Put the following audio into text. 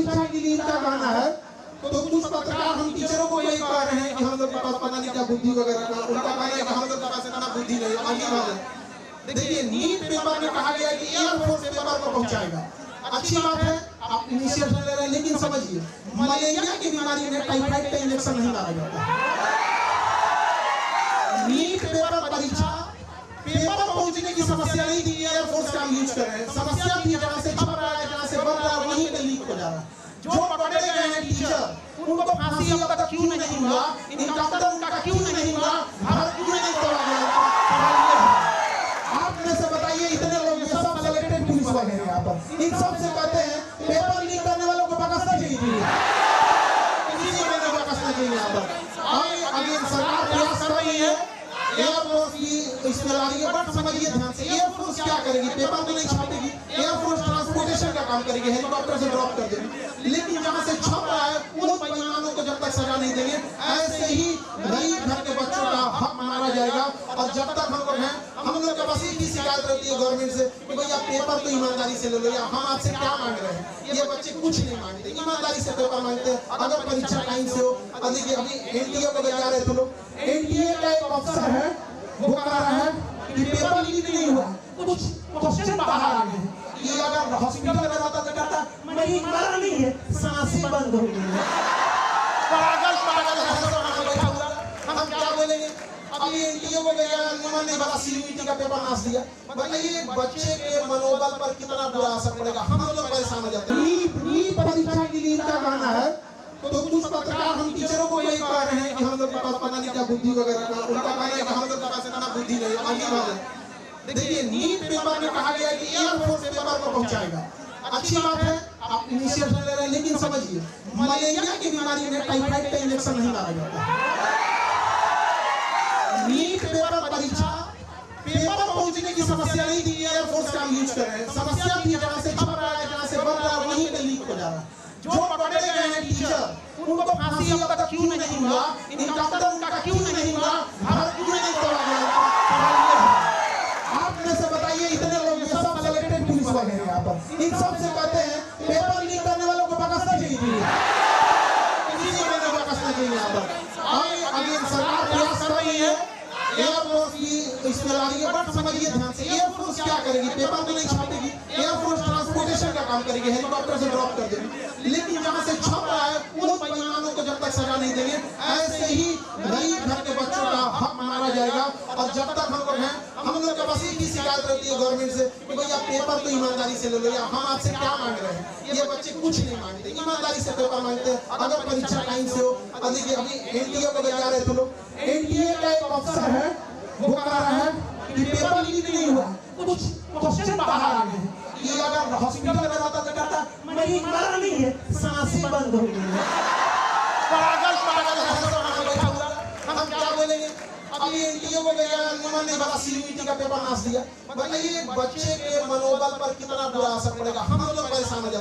परीक्षा के लिए इनका कहना है, तो कुछ पत्रकार हम टीचरों को यही कह रहे हैं कि हम लोग के पास पता नहीं क्या बुद्धि वगैरह का, उनका कहना है कि हम लोग के पास इतना बुद्धि नहीं है, अभी बात है। देखिए नीट पेपर में कहा गया कि एयरफोर्स पेपर को पहुंचाएगा, अच्छी बात है, आप इनिशिएटिव ले रहे हैं, लेकिन समझिए मलेरिया की बीमारी में टाइफाइड का इंजेक्शन नहीं मारा जाता। नीट पेपर परीक्षा पेपर पहुंचने की समस्या नहीं थी, एयरफोर्स का यूज कर रहे हैं, समस्या थी जहां से छप रहा है, जहां से बन रहा है वहीं पे लीक हो जा रहा है। जो पकड़े गए हैं टीचर उनको फांसी अब तक क्यों नहीं हुआ, इनकाउंटर उनका क्यों नहीं हुआ, भारत क्यों नहीं तोड़ा गया, आप में से बताइए। इतने लोग सब कलेक्टेड पुलिस वाले हैं यहाँ पर, इन सब से कहते हैं पेपर लीक करने वालों को बकसना चाहिए, किसी को नहीं बकसना चाहिए। यहाँ पर अभी सरकार प्रयास कर रही है एयरफोर्स की इसमें ला रही है, बट समझिए ध्यान से, एयरफोर्स क्या करेगी, पेपर तो नहीं छापेगी, एयरफोर्स ट्रांसपोर्टेशन का काम करेगी, हेलीकॉप्टर से ड्रॉप कर देगी, लेकिन जहां से छप रहा है उन बेईमानों को जब तक सजा नहीं देंगे, ऐसे ही गरीब घर के बच्चों का हक मारा जाएगा। और जब तक हम लोग हैं, हम लोग के पास एक ही शिकायत रहती है गवर्नमेंट से कि भैया पेपर तो ईमानदारी से ले लो, या हम आपसे क्या मांग रहे हैं, ये बच्चे कुछ नहीं मांगते, ईमानदारी से पेपर मांगते हैं, अगर परीक्षा टाइम से हो। देखिए अभी एनटीए को बजा रहे थे लोग, एनटीए का एक अफसर है वो कह रहा है कि पेपर लीक नहीं हुआ, कुछ क्वेश्चन बाहर आ गए हैं, ये अगर हॉस्पिटल में रहता तो कहता मरीज मरा नहीं है, सांसें बंद हो गई है, पागल पागल हम क्या बोलेंगे। अभी एनटीए को गया निमन नहीं बता, सीयूईटी का पेपर नाश दिया, बताइए बच्चे के मनोबल पर कितना बुरा असर पड़ेगा, हम लोग परेशान हो जाते हैं। नीट परीक्षा के लिए इनका कहना है, तो कुछ पत्रकार हम टीचरों को यही कह रहे हैं कि हम लोग के पास पता नहीं क्या बुद्धि वगैरह का, उनका कहना है कि हम लोग के पास इतना बुद्धि नहीं है, अभी बात है। देखिए नीट पेपर में कहा गया कि एयरफोर्स पेपर को पहुंचाएगा, अच्छी बात है, आप इनिशिएटिव ले रहे हैं, लेकिन समझिए मलेरिया की बीमारी में टाइफाइड का इंजेक्शन नहीं मारा जाता। नीट पेपर परीक्षा पेपर पहुंचने की समस्या नहीं थी, एयरफोर्स का यूज कर रहे हैं, समस्या थी जहां से छप रहा है, जहां से बन रहा है वहीं पे लीक हो जा रहा है। जो पकड़े गए हैं टीचर उनको फांसी अब तक क्यों नहीं हुआ, इनकाउंटर उनका क्यों नहीं हुआ, भारत क्यों नहीं तोड़ा गया, आप में से बताइए। इतने लोग सब कलेक्टेड पुलिस वाले हैं यहाँ पर, इन सब से कहते हैं पेपर लीक करने वालों को बकसना चाहिए, किसी को नहीं बकसना चाहिए। यहाँ पर अभी सरकार प्रयास कर रही है एयरफोर्स की इसमें ला रही है, बट समझिए ध्यान से, एयरफोर्स क्या करेगी, पेपर तो नहीं छापेगी, एयरफोर्स ट्रांसपोर्टेशन का काम करेगी, हेलीकॉप्टर से ड्रॉप कर देगी, लेकिन जहां से छप रहा है उन बेईमानों को जब तक सजा नहीं देंगे, ऐसे ही गरीब घर के बच्चों का हक मारा जाएगा। और जब तक हम लोग हैं, हम लोग के पास एक ही शिकायत रहती है गवर्नमेंट से कि भैया पेपर तो ईमानदारी से ले लो, या हम आपसे क्या मांग रहे हैं, ये बच्चे कुछ नहीं मांगते, ईमानदारी से पेपर मांगते हैं, अगर परीक्षा टाइम से हो। देखिए अभी एनटीए को बजा रहे थे लोग, एनटीए का एक अफसर है वो कह रहा है कि पेपर लीक नहीं हुआ, कुछ क्वेश्चन बाहर आ गए हैं, ये अगर हॉस्पिटल में रहता तो कहता मरीज मरा नहीं है, सांसें बंद हो गई है, पागल पागल हम क्या बोलेंगे। अभी एनटीए को गया निमन नहीं बता, सीयूईटी का पेपर नाश दिया, बताइए बच्चे के मनोबल पर कितना बुरा असर पड़ेगा, हम लोग परेशान हो जाते हैं।